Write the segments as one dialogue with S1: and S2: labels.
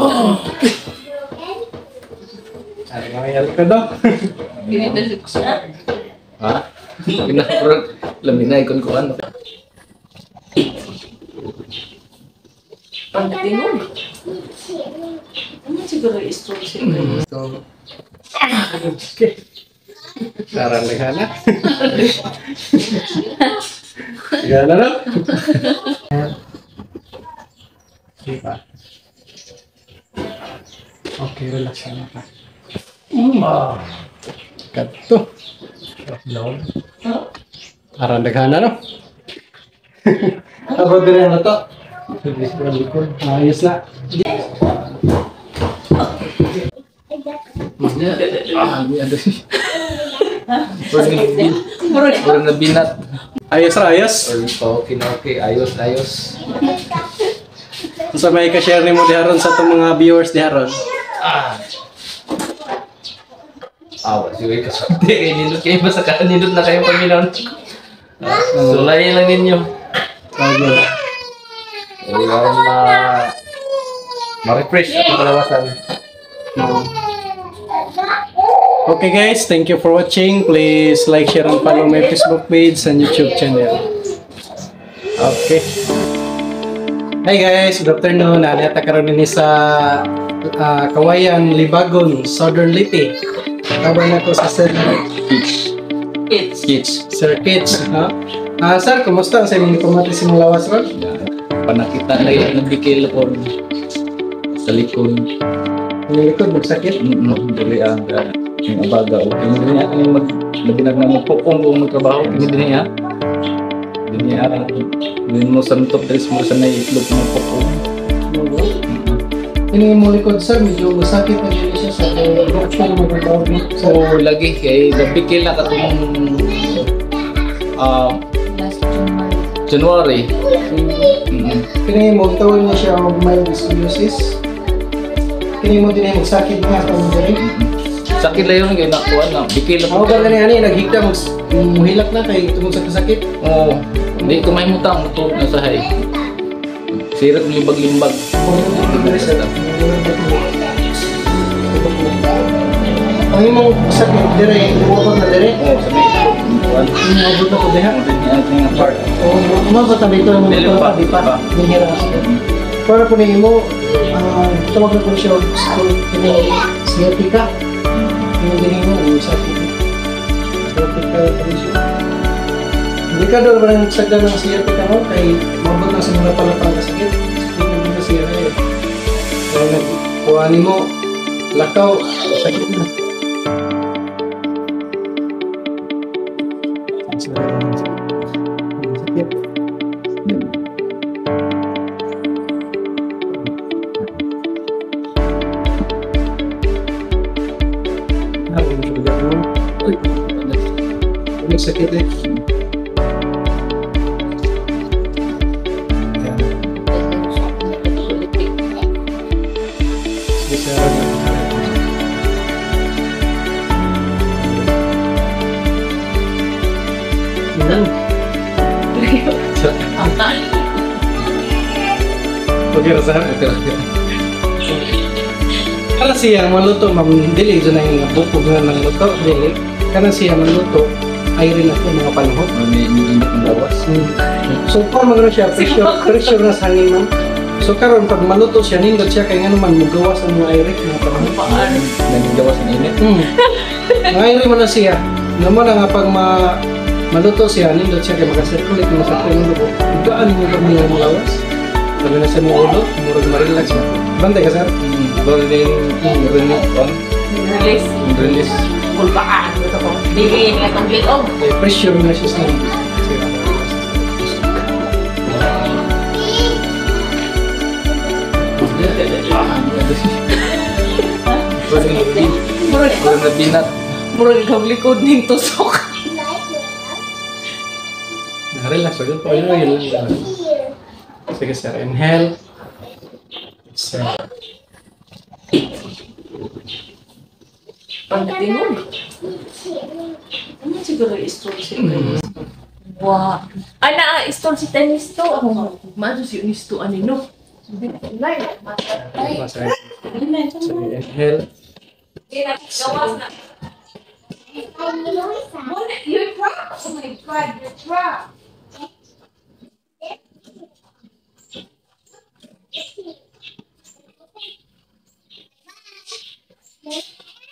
S1: Ano nangyayari ka daw?
S2: Pinidasig ko sa...
S3: Ha? Pinapurot. Laminay kung ano.
S2: Pagdatingog. Ano siguro i-stroke siya?
S1: So, okay. Sarang nagana. Gana na? Diba? Okay, relax na ka. Kato. Sarang nagana, no? Abo dire na to. Ayos na.
S3: Puro na binat.
S1: Ayos ra, ayos.
S3: Okay. Ayos.
S1: Sa may ka-share ni mo diharon sa itong mga viewers diharon.
S3: Sige kasunti kayo nindot kayo. Basta nindot na kayo pag-inon. Sulayin lang ninyo. Kailangan ma-refresh ang kalawasan.
S1: Okay guys, thank you for watching. Please like, share, and follow my Facebook page and YouTube channel. Okay. Hi guys, good afternoon. Nalita karon din sa Kawayan, Libagon, Southern Lipi. Kabar na ko sa Sir
S2: Kids.
S1: Sir Kids. Sir, kumusta ang sa inyong pamati sa mga lawas ron?
S3: Panakita na yun ng bikil ko sa likod.
S1: Yung likod, magsakit?
S3: Dili ang abaga. Hindi niya ang labi na magpukong kung magtrabaho. Hindi niya. Hindi mo santok dahil mo sa naitlog ng pukong.
S1: Ini mo likod sir, medyo masakit na yun siya sa doktor mo magtrabaho.
S3: So, lagi kay nabikil na katong
S2: Last
S3: January.
S1: Kini mo tawag niya siya og mild scoliosis. Kini mo din ay magsakit nga kung diri.
S3: Sakit lang yun, kaya nakuha na. Bikil na
S1: Ako ba gani naghigda muhilak na kay tungod sa kasakit.
S3: Oo. Hindi ko may mutang, mutuog na sa hay. Sirap limbag-limbag.
S1: Ang imong sakit dire, iwabot na dire.
S3: Oo, sa may itlog.
S1: Iwabot na ko diha.
S3: Hindi nga part.
S1: Umabot na dito ang
S3: Dili pa.
S1: di pa. Dinira kasi. Para po ni mo tawag na ko siya kini sciatica. Yung galing mo, sakit. Sciatica pa siya. Hindi ka doon parang sagda ng sciatica mo kay mabot na sa mga palapang kasakit. Sakit na dito siya eh. Kaya nagkuhanin mo, lakaw, sakit na. Sakit. Uy, sakit eh. Okay, Razar. Kana siya maluto, ma'am, dili dyan ang bukog na ng luto, dili. Kana siya maluto, ay rin ako mga panahon.
S3: May init ng lawas.
S1: So, kung magano siya, pressure na sa hangin, ma'am. So, karon pag maluto siya, nindot siya, kaya nga naman, magawas ang mga aire, mga panahon.
S3: Nagagawas ng init.
S1: Mga aire mo na siya. Naman nga pag maluto siya, nindot siya, kaya makasirkulit, masakit ng lubo. Gaan mo pag mga lawas. Sabi na siya mo ulo, murag ma-relax mo. Bantay ka, sir?
S2: Release. Kulpaan. Ito ko. Hindi nga itong gitog.
S1: Pressure na siya sa hangin.
S3: Puro na binat.
S2: Murag ikaw likod ng tusok.
S1: Relax, wag po. Ayun lang. Sige, sir. Inhale. Exhale.
S2: Pagdatingog. Ano siguro i-stroke siya? Wow. Ay, na-install si tennis to. Ako nga, maso si unis to, anino.
S1: Masaya. Sige, inhale.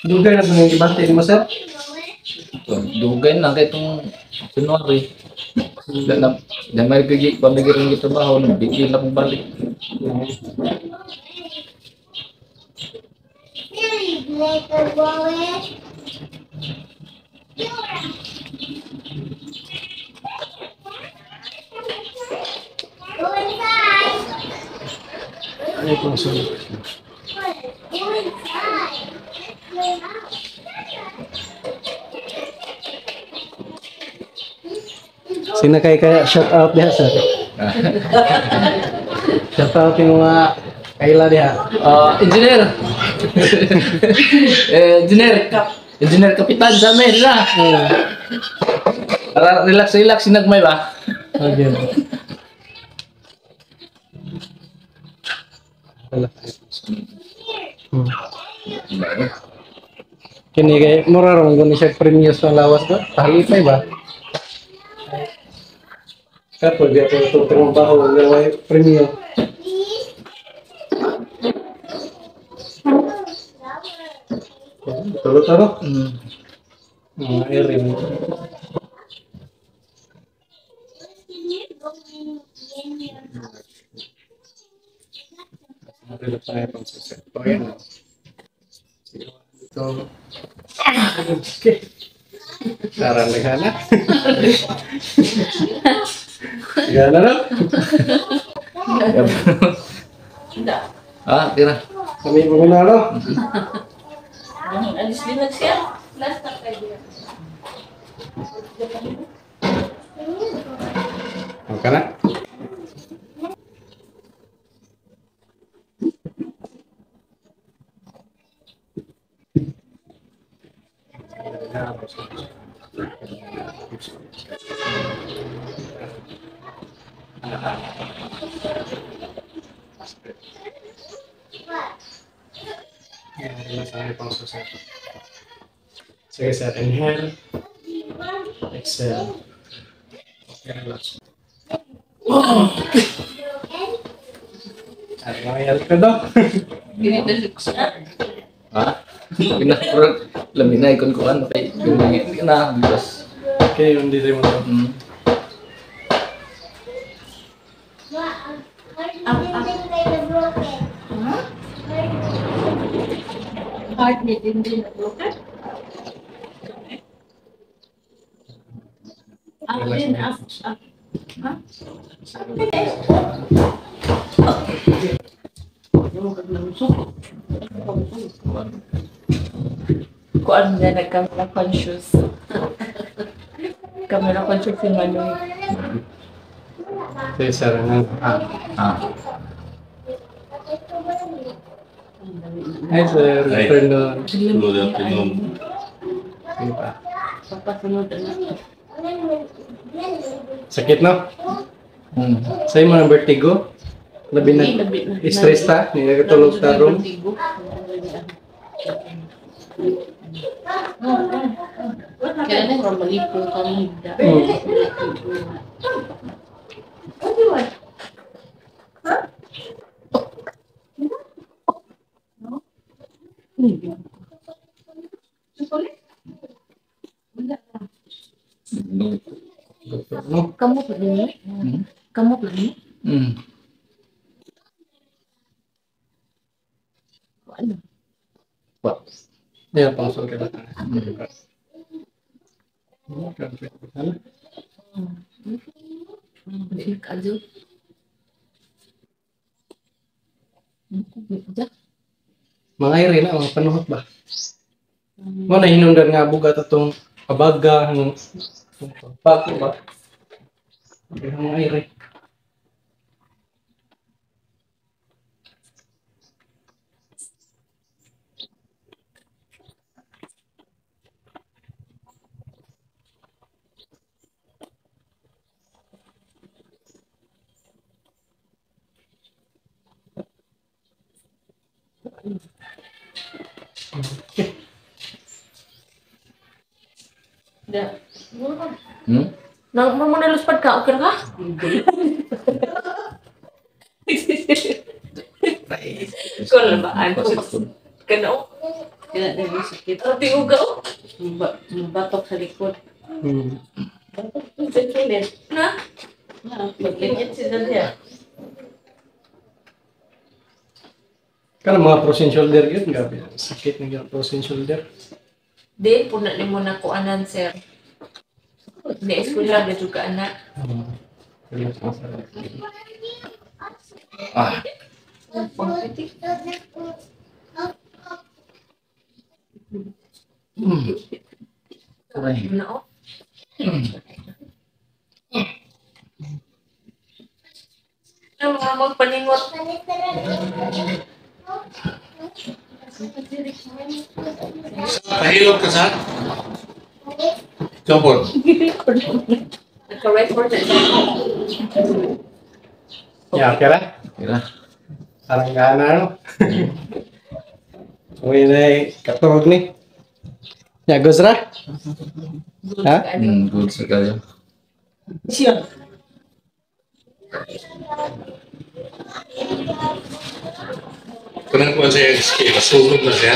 S1: Dugay na po yung ibante mo, sir.
S3: Dugay lang kay itong January. Na may pamigil ng trabaho, bigil lang balik.
S1: Ano pong sunod? Sino kaya shout out diha, sir? Shout out yung mga kaila diha.
S3: Engineer! Engineer Kapitan sa amin na. Para relax sinagmay ba?
S1: Okay. Wala. Kini kay mura ron guni siya premium sa lawas ba? Pahalipay ba? Kapag di ako trabaho ng premium. Taro-taro. Eri mo. Relax tayo pang suset. Ayan. Ito. Okay. Naralihan na. Gana na?
S3: Tira.
S1: Kami magunalo.
S2: Alis din na siya. Last na kayo.
S1: Okay na? Sige, sir. Inhale. Exhale. Okay, relax. Ano nangyayari ka daw?
S3: Pinapurag. Laminay kung kuhan. Hindi na. Bas.
S1: Okay, yung dito mo daw.
S2: Heart beat hindi na broken. Kuan na nagkamera conscious. Camera conscious yung Manoy.
S1: Sige, sir. Hi, sir.
S4: Hi.
S1: Afternoon.
S4: Good afternoon.
S1: Sige pa.
S2: Papasunod na.
S1: Sakit, no? Sa'yo mo ng vertigo? Labi na. Stress ta? Hindi nakatulog sa room?
S2: Kaya na yung malipo kami.
S1: No?
S2: Kamu pa rin eh? Kamu pa rin? Ano?
S3: What?
S1: Yan, pang-sol ka lang.
S2: Balik aja.
S1: Mga iri na, mga panuhot ba? Mo na hinungdan nga bugat atong kabaga, pako ba? Mga iri.
S2: Da.
S3: Hmm?
S2: Mau naluspad ka, okay ka? Kung ba, ano? Kano?
S4: Kaya dahil sakit.
S2: Ang tiugaw?
S4: Batok sa likod.
S2: Sa kilid. Na?
S4: Pagligit si Dalia.
S1: Karena mga frozen shoulder yun, gabi. Sakit na yung frozen shoulder.
S2: Di, puna ni mo na kuanan, sir. Di, eskwela na juga, anak.
S3: Ah, kuray.
S2: No? Ano mga magpaningot?
S5: Nahilot ka sa? Jobol.
S2: Nagka-record na siya.
S1: Ya, kira.
S3: Kira.
S1: Parang gana, no? Uy, na katulog ni. Ya, Gusra? Ha?
S3: Good sekali.
S2: Siya.
S5: Kenapa saya skill? Sulit lah ya.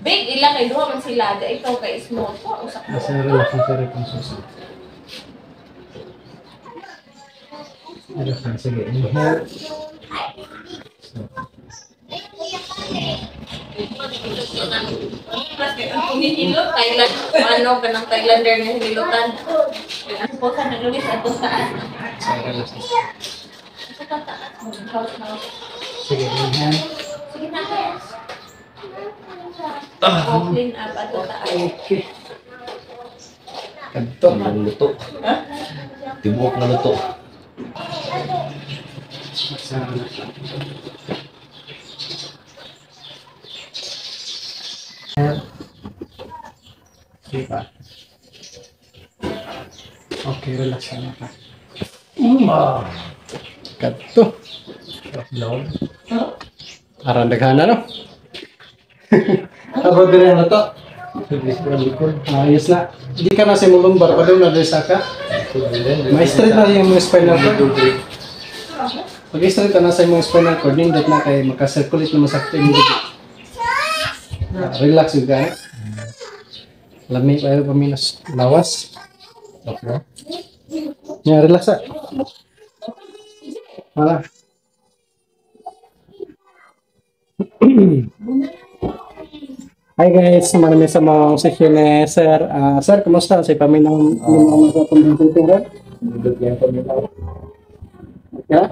S2: Big, ilang kay duha man sila. Da, ikaw kay small. Usak mo.
S1: Nasa relax na sa reconstruction. Sige, inhale.
S2: Ang hinilot, Thailand. Ano ka ng Thailander na hinilutan? Ang po sa nalulis at saan? Sa taas. House.
S1: Sige, inhale.
S2: Sige na, guys. Clean up at taas.
S1: Okay.
S3: Ito, naluto. Tibok na luto.
S1: Diba? Okay, relax na ka. Kato. Parang daghana, no? Abot din na to. Ayos na. Hindi ka na simulumbar pa doon na doon ka. May straight na yung mga spinal cord. Pag straight ka na sa mga spinal cord, hindi na kayo makasirculate na masakto yung dugo. Relax yung gana. Lamig pa yung paminas. Lawas.
S3: Okay.
S1: Ya, relax ah. Malah. Hi guys, marami sa mga session ni Sir. Sir, kumusta? Sa paminang sa pambubuting ka? Ya?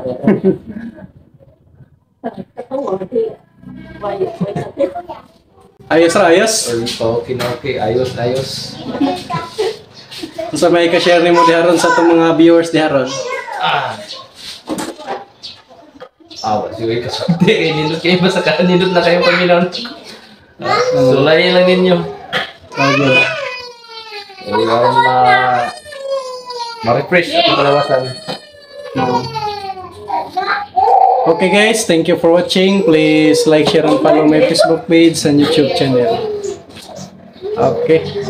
S1: Ayos ra, ayos.
S3: Okay na okay. Ayos, ayos.
S1: Sa may ka-share ni mo diharon sa itong mga viewers diharon.
S3: Awa, sige ka sa nindot kayo basta ka nindot na kayo paminaw. Sulay lang ninyo.
S1: Okay.
S3: Kailangan ma-refresh ang kalawasan.
S1: Okay guys, thank you for watching. Please like, share, and follow my Facebook page and YouTube channel. Okay.